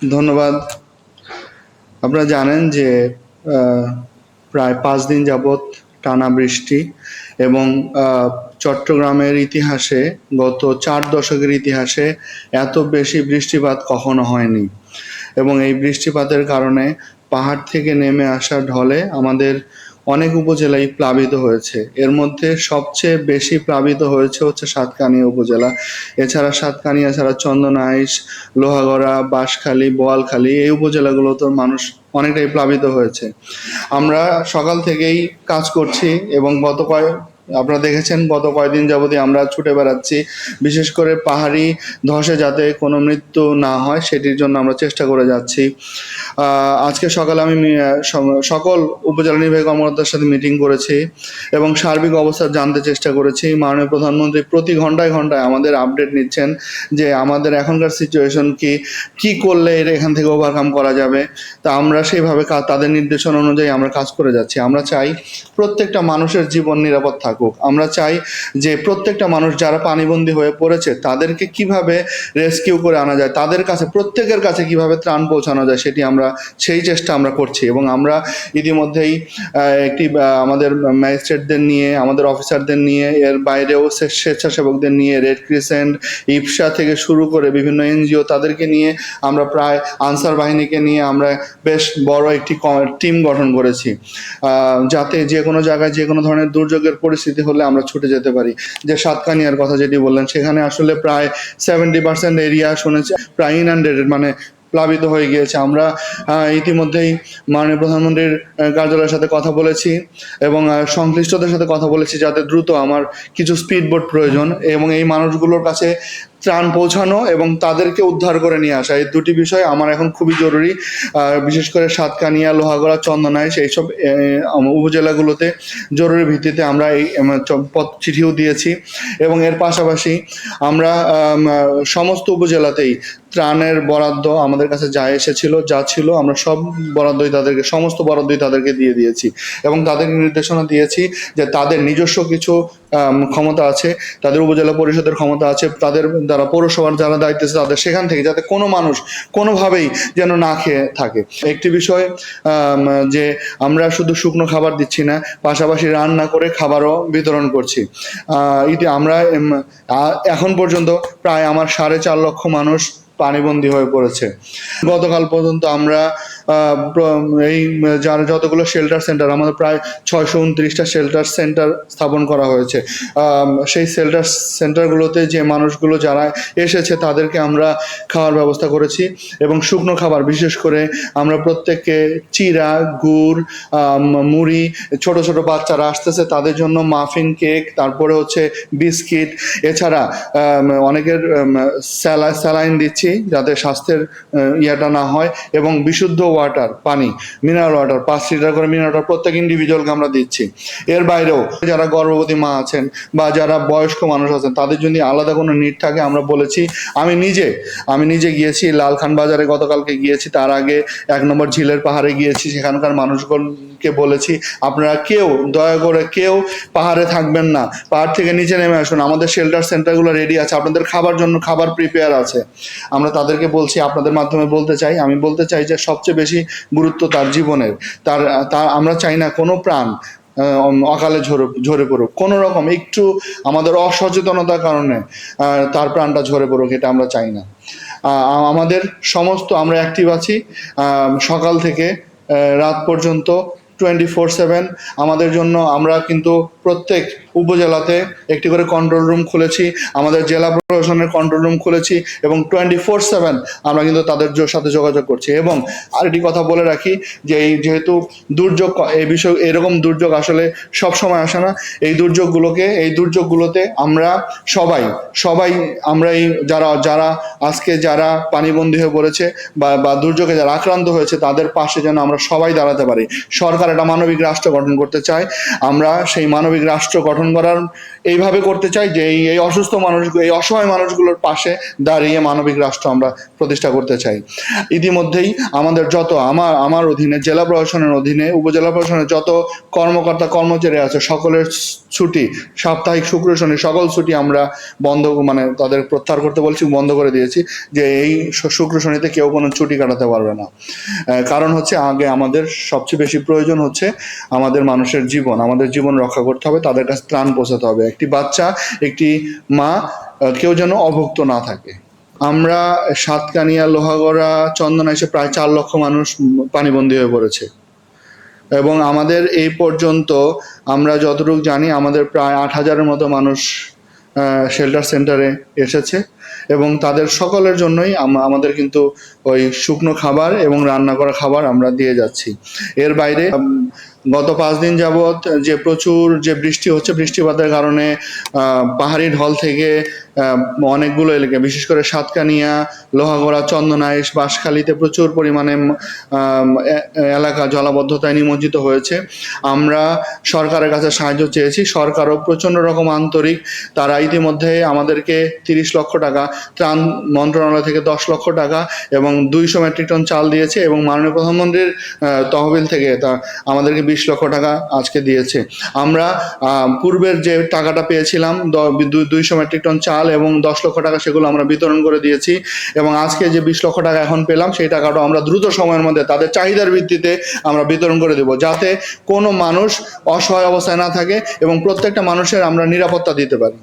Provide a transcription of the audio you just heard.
ধন্যবাদ। আপনারা জানেন যে প্রায় 5 দিন যাবৎ টানা বৃষ্টি এবং চট্টগ্রামের ইতিহাসে গত 4 দশকের ইতিহাসে এত বেশি বৃষ্টিপাত কখনো হয়নি এবং এই বৃষ্টিপাতের কারণে পাহাড় থেকে নেমে আসা ঢলে আমাদের অনেক উপজেলাই প্লাবিত হয়েছে। এর মধ্যে সবচেয়ে বেশি প্লাবিত হয়েছে হচ্ছে সাতকানিয়া উপজেলা। এছাড়া সাতকানিয়া ছাড়া চন্দনাইশ, লোহাগড়া, বাঁশখালী, বোয়ালখালী এই উপজেলাগুলোতে মানুষ অনেকটাই প্লাবিত হয়েছে। আমরা সকাল থেকেই কাজ করছি এবং আপনারা দেখেছেন গত কয়েকদিন যাবতীয় আমরা ছুটে বেড়াচ্ছি, বিশেষ করে পাহাড়ি ধসে যাতে কোনো মৃত্যু না হয় সেটির জন্য আমরা চেষ্টা করে যাচ্ছি। আজকে সকালে আমি সকল উপজেলা নির্বাহী কর্মকর্তার সাথে মিটিং করেছি এবং সার্বিক অবস্থা জানতে চেষ্টা করেছি। মাননীয় প্রধানমন্ত্রী প্রতি ঘন্টায় ঘন্টায় আমাদের আপডেট নিচ্ছেন যে আমাদের এখনকার সিচুয়েশন কি করলে এখান থেকে ওভারকাম করা যাবে। তা আমরা সেইভাবে তাদের নির্দেশনা অনুযায়ী আমরা কাজ করে যাচ্ছি। আমরা চাই প্রত্যেকটা মানুষের জীবন নিরাপদ থাকুক। আমরা চাই যে প্রত্যেকটা মানুষ যারা পানিবন্দী হয়ে পড়েছে তাদেরকে কিভাবে রেস্কিউ করে আনা যায়, তাদের কাছে প্রত্যেকের কাছে কিভাবে ত্রাণ পৌঁছানো যায় সেই চেষ্টা আমরা করছি। এবং আমরা ইতিমধ্যেই আমাদের ম্যাজিস্ট্রেটদের নিয়ে, আমাদের অফিসারদের নিয়ে, এর বাইরেও স্বেচ্ছাসেবকদের নিয়ে, রেড ক্রিসেন্ট, ইপসা থেকে শুরু করে বিভিন্ন এনজিও তাদেরকে নিয়ে আমরা প্রায় আনসার বাহিনীকে নিয়ে আমরা বেশ বড় একটি টিম গঠন করেছি, যাতে যে কোনো জায়গায় যে কোনো ধরনের দুর্যোগের পরিস্থিতি হলে আমরা ছুটে যেতে পারি। যে সাতকানিয়ার কথা যেটি বললেন, সেখানে আসলে প্রায় 70% এরিয়া শুনেছি প্রায় ইনআন্ডেটেড, মানে প্লাবিত হয়ে গিয়েছে। আমরা ইতিমধ্যেই মাননীয় প্রধানমন্ত্রীর কার্যালয়ের সাথে কথা বলেছি এবং সংশ্লিষ্টদের সাথে কথা বলেছি যাতে দ্রুত আমার কিছু স্পিডবোট প্রয়োজন এবং এই মানুষগুলোর কাছে ত্রাণ পৌঁছানো এবং তাদেরকে উদ্ধার করে নিয়ে আসা, এই দুটি বিষয় আমার এখন খুবই জরুরি। বিশেষ করে সাতকানিয়া, লোহাগড়া, চন্দনাইশ এইসব উপজেলাগুলোতে জরুরি ভিত্তিতে আমরা এই চিঠিও দিয়েছি এবং এর পাশাপাশি আমরা সমস্ত উপজেলাতেই ত্রাণের বরাদ্দ আমাদের কাছে যা ছিল আমরা সমস্ত বরাদ্দই তাদেরকে দিয়ে দিয়েছি এবং তাদের নির্দেশনা দিয়েছি যে তাদের নিজস্ব কিছু ক্ষমতা আছে, তাদের উপজেলা পরিষদের ক্ষমতা আছে, তাদের দ্বারা পৌরসভার যারা দায়িত্ব আছে তাদের সেখান থেকে যাতে কোনো মানুষ কোনোভাবেই যেন না খেয়ে থাকে। একটি বিষয় যে আমরা শুধু শুকনো খাবার দিচ্ছি না, পাশাপাশি রান্না করে খাবারও বিতরণ করছি। আমরা এখন পর্যন্ত প্রায় আমার 4.5 লক্ষ মানুষ পানিবন্দী হয়ে পড়েছে। গতকাল পর্যন্ত আমরা যতগুলো শেল্টার সেন্টার, আমাদের প্রায় 629টা শেল্টার সেন্টার স্থাপন করা হয়েছে। সেই শেল্টার সেন্টারগুলোতে যে মানুষগুলো যারা এসেছে তাদেরকে আমরা খাওয়ার ব্যবস্থা করেছি এবং শুকনো খাবার বিশেষ করে আমরা প্রত্যেককে চিড়া, গুড়, মুড়ি, ছোট ছোট বাচ্চারা আসতেছে তাদের জন্য মাফিন, কেক, তারপরে হচ্ছে বিস্কিট, এছাড়া অনেকের স্যালাইন দিচ্ছি যাতে স্বাস্থ্যের ইয়েটা না হয় এবং বিশুদ্ধ ওয়াটার, পানি, মিনারেল ওয়াটার 5 লিটার করে মিনারেল ওয়াটার প্রত্যেক ইন্ডিভিজুয়ালকে আমরা দিচ্ছি। এর বাইরেও যারা গর্ভবতী মা আছেন বা যারা বয়স্ক মানুষ আছেন তাদের যদি আলাদা কোনো নিড থাকে আমরা বলেছি। আমি নিজে গিয়েছি লালখান বাজারে, গতকালকে গিয়েছি, তার আগে 1 নম্বর ঝিলের পাহাড়ে গিয়েছি। সেখানকার মানুষগুলোকে বলেছি আপনারা দয়া করে কেউ পাহাড়ে থাকবেন না, পাহাড় থেকে নিচে নেমে আসুন, আমাদের শেল্টার সেন্টারগুলো রেডি আছে, আপনাদের খাবার প্রিপেয়ার আছে। আমরা তাদেরকে বলছি, আপনাদের মাধ্যমে আমি বলতে চাই যে সবচেয়ে বেশি গুরুত্ব তার জীবনের। আমরা চাই না কোনো প্রাণ অকালে ঝরে পড়ুক, কোনো রকম একটু আমাদের অসচেতনতার কারণে তার প্রাণটা ঝরে পড়ুক, এটা আমরা চাই না। আমরা অ্যাক্টিভ আছি সকাল থেকে রাত পর্যন্ত 24/7 আমাদের জন্য। আমরা কিন্তু প্রত্যেক উপজেলাতে একটি করে কন্ট্রোল রুম খুলেছি, আমাদের জেলা প্রশাসনের কন্ট্রোল রুম খুলেছি এবং 24/7 আমরা কিন্তু তাদের সাথে যোগাযোগ করছি। এবং আরেকটি কথা বলে রাখি যে যেহেতু দুর্যোগ, এরকম দুর্যোগ আসলে সব সময় আসে না, এই দুর্যোগগুলোতে আমরা সবাই আমরা এই যারা আজকে যারা পানিবন্দী হয়ে পড়েছে বা দুর্যোগে যারা আক্রান্ত হয়েছে তাদের পাশে যেন আমরা সবাই দাঁড়াতে পারি। সরকার একটা মানবিক রাষ্ট্র গঠন করতে চায়, আমরা সেই মানবিক মানবিক রাষ্ট্র গঠন করার এইভাবে করতে চাই যে এই অসুস্থ মানুষগুলো, এই অসহায় মানুষগুলোর পাশে দাঁড়িয়ে মানবিক রাষ্ট্র আমরা প্রতিষ্ঠা করতে চাই। ইতিমধ্যেই আমাদের যত আমার অধীনে, জেলা প্রশাসনের অধীনে, উপজেলা প্রশাসনের যত কর্মকর্তা কর্মচারী আছে সকলের ছুটি, সাপ্তাহিক শুক্র শনি সকল ছুটি আমরা বন্ধ, মানে তাদের প্রত্যাহার করতে বলছি, বন্ধ করে দিয়েছি যে এই শুক্র শনিতে কেউ কোনো ছুটি কাটাতে পারবে না। কারণ হচ্ছে আগে আমাদের সবচেয়ে বেশি প্রয়োজন হচ্ছে আমাদের মানুষের জীবন, আমাদের জীবন রক্ষা করতে হবে, তাদের কাছে ত্রাণ পৌঁছাতে হবে। একটি বাচ্চা, একটি মা, কেউ যেন অভুক্ত না থাকে। আমরা সাতকানিয়া, লোহাগড়া, চন্দনা এসে প্রায় 4 লক্ষ মানুষ পানিবন্দী হয়ে পড়েছে এবং আমাদের এই পর্যন্ত আমরা যতটুকু জানি আমাদের প্রায় 8,000-এর মতো মানুষ শেল্টার সেন্টারে এসেছে এবং তাদের সকলের জন্যই আমাদের কিন্তু ওই শুকনো খাবার এবং রান্না করা খাবার আমরা দিয়ে যাচ্ছি। এর বাইরে গত 5 দিন যাবৎ যে প্রচুর যে বৃষ্টি হচ্ছে, বৃষ্টিপাতের কারণে পাহাড়ি ঢল থেকে অনেকগুলো এলাকা, বিশেষ করে সাতকানিয়া, লোহাগড়া, চন্দনাইশ, বাঁশখালীতে প্রচুর পরিমাণে এলাকা জলাবদ্ধতায় নিমজ্জিত হয়েছে। আমরা সরকারের কাছে সাহায্য চেয়েছি, সরকারও প্রচণ্ড রকম আন্তরিক। তারা ইতিমধ্যে আমাদেরকে 30 লক্ষ টাকা, ত্রাণ মন্ত্রণালয় থেকে 10 লক্ষ টাকা এবং 200 মেট্রিক টন চাল দিয়েছে এবং মাননীয় প্রধানমন্ত্রীর তহবিল থেকে তা আমাদেরকে 20 লক্ষ টাকা আজকে দিয়েছে। আমরা পূর্বের যে টাকাটা পেয়েছিলাম 200 মেট্রিক টন চাল এবং 10 লক্ষ টাকা, সেগুলো আমরা বিতরণ করে দিয়েছি এবং আজকে যে 20 লক্ষ টাকা এখন পেলাম সেই টাকাটা আমরা দ্রুত সময়ের মধ্যে তাদের চাহিদার ভিত্তিতে আমরা বিতরণ করে দেব, যাতে কোনো মানুষ অসহায় অবস্থায় না থাকে এবং প্রত্যেকটা মানুষের আমরা নিরাপত্তা দিতে পারি।